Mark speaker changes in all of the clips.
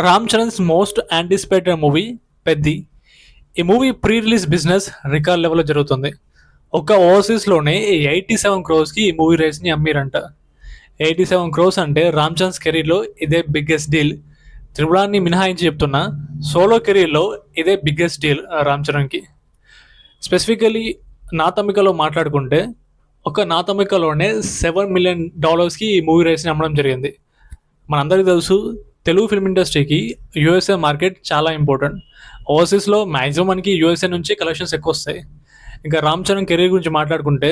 Speaker 1: Ram Charan's most anticipated movie Peddi. ఈ movie pre release business record లెవెల్లో జరుగుతుంది. ఒక ఓవర్సీస్లోనే 87 crores ఈ మూవీ రైట్స్ని అమ్మిరంట. 87 crores అంటే రామ్ చరణ్స్ కెరీర్లో ఇదే బిగ్గెస్ట్ డీల్. త్రిపురాన్ని మినహాయించి చెప్తున్నా, సోలో కెరీర్లో ఇదే బిగ్గెస్ట్ డీల్ రామ్ చరణ్కి. స్పెసిఫికలీ నార్త్ అమెరికాలో మాట్లాడుకుంటే, ఒక నార్త్ అమెరికాలోనే $7 million ఈ మూవీ రైట్స్ని అమ్మడం జరిగింది. మనందరికీ తెలుసు, తెలుగు ఫిల్మ్ ఇండస్ట్రీకి యూఎస్ఏ మార్కెట్ చాలా ఇంపార్టెంట్. ఓవర్సీస్లో మ్యాక్సిమం మనకి యూఎస్ఏ నుంచి కలెక్షన్స్ ఎక్కువ వస్తాయి. ఇంకా రామ్ చరణ్ కెరీర్ గురించి మాట్లాడుకుంటే,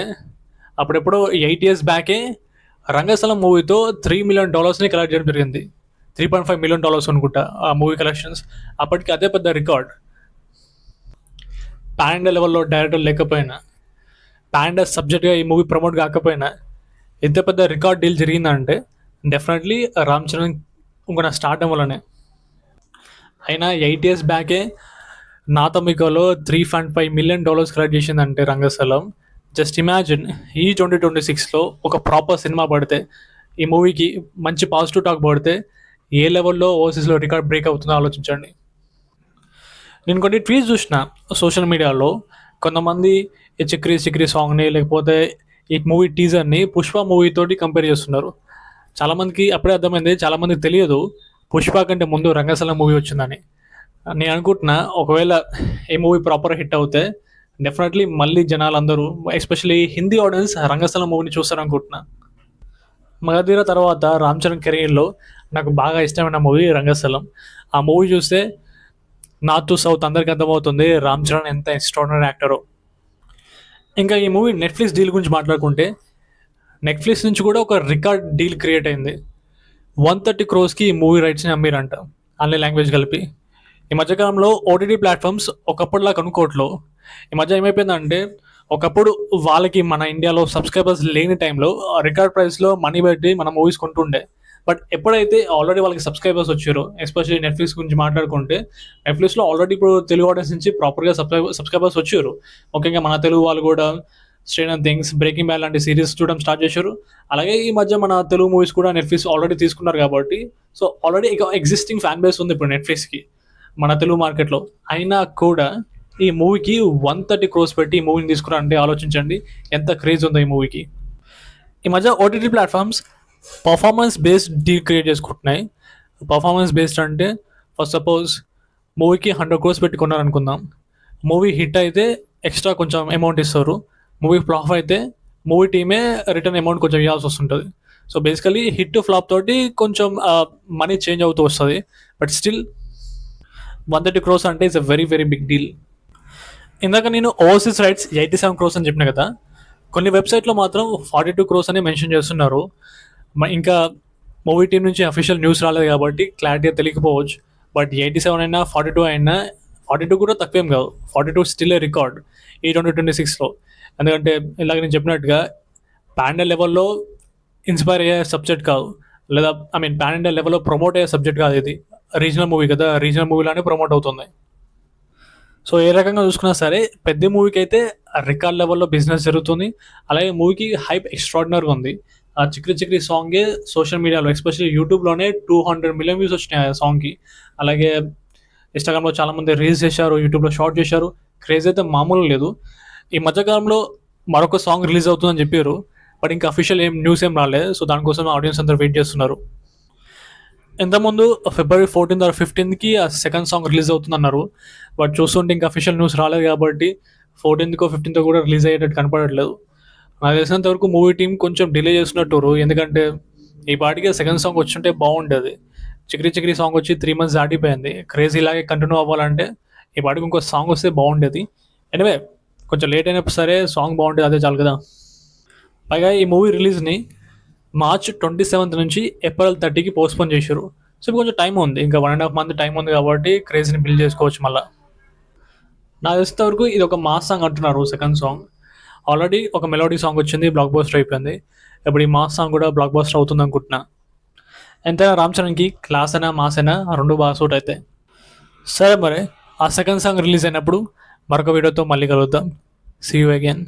Speaker 1: అప్పుడెప్పుడో 8 years బ్యాకే రంగస్థలం మూవీతో $3 million కలెక్ట్ చేయడం జరిగింది. $3.5 million అనుకుంటా ఆ మూవీ కలెక్షన్స్. అప్పటికి అదే పెద్ద రికార్డ్. పాన్ ఇండియా లెవెల్లో డైరెక్టర్ లేకపోయినా, పాన్ ఇండియా సబ్జెక్ట్గా ఈ మూవీ ప్రమోట్ కాకపోయినా, ఎంత పెద్ద రికార్డ్ డీల్ జరిగిందంటే డెఫినెట్లీ రామ్ చరణ్ ఇంకొన స్టార్ట్ వల్లనే. అయినా 8 years బ్యాకే నార్త్ అమెరికాలో $3.5 million కలెక్ట్ చేసిందంటే రంగస్థలం. జస్ట్ ఇమాజిన్, ఈ 2026లో ఒక ప్రాపర్ సినిమా పడితే, ఈ మూవీకి మంచి పాజిటివ్ టాక్ పడితే ఏ లెవెల్లో ఓవర్సీస్లో రికార్డ్ బ్రేక్ అవుతుందో ఆలోచించండి. నేను కొన్ని ట్వీట్స్ చూసిన సోషల్ మీడియాలో. కొంతమంది ఈ చిక్రీ చిక్రీ సాంగ్ని, లేకపోతే ఈ మూవీ టీజర్ని పుష్ప మూవీతోటి కంపేర్ చేస్తున్నారు. చాలామందికి అప్పుడే అర్థమైంది, చాలామందికి తెలియదు పుష్ప కంటే ముందు రంగస్థలం మూవీ వచ్చిందని. నేను అనుకుంటున్నా, ఒకవేళ ఈ మూవీ ప్రాపర్ హిట్ అవుతే డెఫినెట్లీ మళ్ళీ జనాలందరూ, ఎస్పెషలీ హిందీ ఆడియన్స్, రంగస్థలం మూవీని చూస్తారనుకుంటున్నా. మగధీర తర్వాత రామ్ చరణ్ కెరీర్లో నాకు బాగా ఇష్టమైన మూవీ రంగస్థలం. ఆ మూవీ చూస్తే నార్త్ టు సౌత్ అందరికీ అర్థమవుతుంది రామ్ చరణ్ ఎంత ఎక్స్ట్రాడినరీ యాక్టరో. ఇంకా ఈ మూవీ నెట్ఫ్లిక్స్ డీల్ గురించి మాట్లాడుకుంటే, నెట్ఫ్లిక్స్ నుంచి కూడా ఒక రికార్డ్ డీల్ క్రియేట్ అయింది. 130 crores ఈ మూవీ రైట్స్ని అమ్మిరంట, అన్ని లాంగ్వేజ్ కలిపి. ఈ మధ్యకాలంలో ఓటీటీ ప్లాట్ఫామ్స్ ఒకప్పుడులా కనుక్కోవట్లో. ఈ మధ్య ఏమైపోయిందంటే, ఒకప్పుడు వాళ్ళకి మన ఇండియాలో సబ్స్క్రైబర్స్ లేని టైంలో రికార్డ్ ప్రైస్లో మనీ పెట్టి మన మూవీస్ కొంటుండే. బట్ ఎప్పుడైతే ఆల్రెడీ వాళ్ళకి సబ్స్క్రైబర్స్ వచ్చారో, ఎస్పెషల్లీ నెట్ఫ్లిక్స్ గురించి మాట్లాడుకుంటే, నెట్ఫ్లిక్స్లో ఆల్రెడీ ఇప్పుడు తెలుగు ఆడియన్స్ నుంచి ప్రాపర్గా సబ్స్క్రైబర్స్ వచ్చారు. ముఖ్యంగా మన తెలుగు వాళ్ళు కూడా స్ట్రేంజర్ థింగ్స్, బ్రేకింగ్ బ్యాడ్ లాంటి సిరీస్ చూడడం స్టార్ట్ చేశారు. అలాగే ఈ మధ్య మన తెలుగు మూవీస్ కూడా నెట్ఫ్లిక్స్ ఆల్రెడీ తీసుకున్నారు కాబట్టి, సో ఆల్రెడీ ఇక ఎగ్జిస్టింగ్ ఫ్యాన్ బేస్ ఉంది ఇప్పుడు నెట్ఫ్లిక్స్కి మన తెలుగు మార్కెట్లో. అయినా కూడా ఈ మూవీకి 130 crores పెట్టి ఈ మూవీని తీసుకున్నారంటే ఆలోచించండి ఎంత క్రేజ్ ఉందో ఈ మూవీకి. ఈ మధ్య OTT platforms performance based deal create చేసుకుంటున్నాయి. పర్ఫార్మెన్స్ బేస్డ్ అంటే, ఫర్ సపోజ్ మూవీకి 100 crores పెట్టి కొన్నారనుకుందాం. మూవీ హిట్ అయితే ఎక్స్ట్రా కొంచెం అమౌంట్ ఇస్తారు. మూవీ ఫ్లాప్ అయితే మూవీ టీమే రిటర్న్ అమౌంట్ కొంచెం ఇవ్వాల్సి వస్తుంటుంది. సో బేసికలీ హిట్ ఫ్లాప్ తోటి కొంచెం మనీ చేంజ్ అవుతూ వస్తుంది. బట్ స్టిల్ 130 crores అంటే it's a very very big deal. ఇందాక నేను ఓవర్సీస్ రైట్స్ 87 crores అని చెప్పిన కదా, కొన్ని వెబ్సైట్లో మాత్రం 42 crores అని మెన్షన్ చేస్తున్నారు. ఇంకా మూవీ టీం నుంచి అఫీషియల్ న్యూస్ రాలేదు కాబట్టి క్లారిటీగా తెలియకపోవచ్చు. బట్ 87 అయినా 42 అయినా, 42 కూడా తక్కువేం కాదు. 42 స్టిల్ ఏ రికార్డ్ ఈ 2026లో. ఎందుకంటే ఇలాగ నేను చెప్పినట్టుగా పాన్ ఇండియా లెవెల్లో ఇన్స్పైర్ అయ్యే సబ్జెక్ట్ కాదు, లేదా పాన్ ఇండియా లెవెల్లో ప్రమోట్ అయ్యే సబ్జెక్ట్ కాదు. ఇది రీజనల్ మూవీ కదా, రీజనల్ మూవీలానే ప్రమోట్ అవుతుంది. సో ఏ రకంగా చూసుకున్నా సరే, పెద్ద మూవీకి అయితే రికార్డ్ లెవెల్లో బిజినెస్ జరుగుతుంది. అలాగే మూవీకి హైప్ ఎక్స్ట్రాడినరీగా ఉంది. ఆ చిక్రీ చిక్రీ సాంగే సోషల్ మీడియాలో, ఎస్పెషల్లీ యూట్యూబ్లోనే 200 million views వచ్చినాయి ఆ సాంగ్కి. అలాగే ఇన్స్టాగ్రామ్లో చాలామంది రీల్స్ చేశారు, యూట్యూబ్లో షార్ట్ చేశారు. క్రేజ్ అయితే మామూలు లేదు. ఈ మధ్యకాలంలో మరొక సాంగ్ రిలీజ్ అవుతుందని చెప్పారు, బట్ ఇంకా అఫీషియల్ న్యూస్ ఏం రాలేదు. సో దానికోసం ఆడియన్స్ అందరూ వెయిట్ చేస్తున్నారు. ఇంతకుముందు February 14th or 15th ఆ సెకండ్ సాంగ్ రిలీజ్ అవుతుందన్నారు. బట్ చూస్తుంటే ఇంకా అఫీషియల్ న్యూస్ రాలేదు కాబట్టి 14th or 15th కూడా రిలీజ్ అయ్యేటట్టు కనపడట్లేదు. నాకు తెలిసినంత వరకు మూవీ టీం కొంచెం డిలే చేస్తున్నట్టు. ఎందుకంటే ఈ పాటికి సెకండ్ సాంగ్ వచ్చుంటే బాగుండేది. చిక్రీ చిక్రీ సాంగ్ వచ్చి 3 months దాటిపోయింది. క్రేజ్ ఇలాగే కంటిన్యూ అవ్వాలంటే ఈ పాటికి ఇంకో సాంగ్ వస్తే బాగుండేది. ఎనివే, కొంచెం లేట్ అయినప్పుడు సరే సాంగ్ బాగుండేది, అదే చాలు కదా. పైగా ఈ మూవీ రిలీజ్ని March 27th నుంచి April 30కి పోస్ట్పోన్ చేశారు. సో ఇప్పుడు కొంచెం టైం ఉంది, ఇంకా 1.5 month టైం ఉంది కాబట్టి క్రేజ్ని బిల్డ్ చేసుకోవచ్చు మళ్ళీ. నాకు తెలిసినంత వరకు ఇది ఒక మాస్ సాంగ్ అంటున్నారు. సెకండ్ సాంగ్ ఆల్రెడీ ఒక మెలోడీ సాంగ్ వచ్చింది, బ్లాక్ బస్టర్ అయిపోయింది. ఇప్పుడు ఈ మాస్ సాంగ్ కూడా బ్లాక్ బస్టర్ అవుతుంది అనుకుంటున్నా. ఎంతైనా రామ్ చరణ్కి క్లాస్ అయినా మాస్ అయినా రెండు బాగా సూట్ అవుతాయి. సరే మరి, ఆ సెకండ్ సాంగ్ రిలీజ్ అయినప్పుడు మరొక వీడియోతో మళ్ళీ కలుద్దాం. See you again.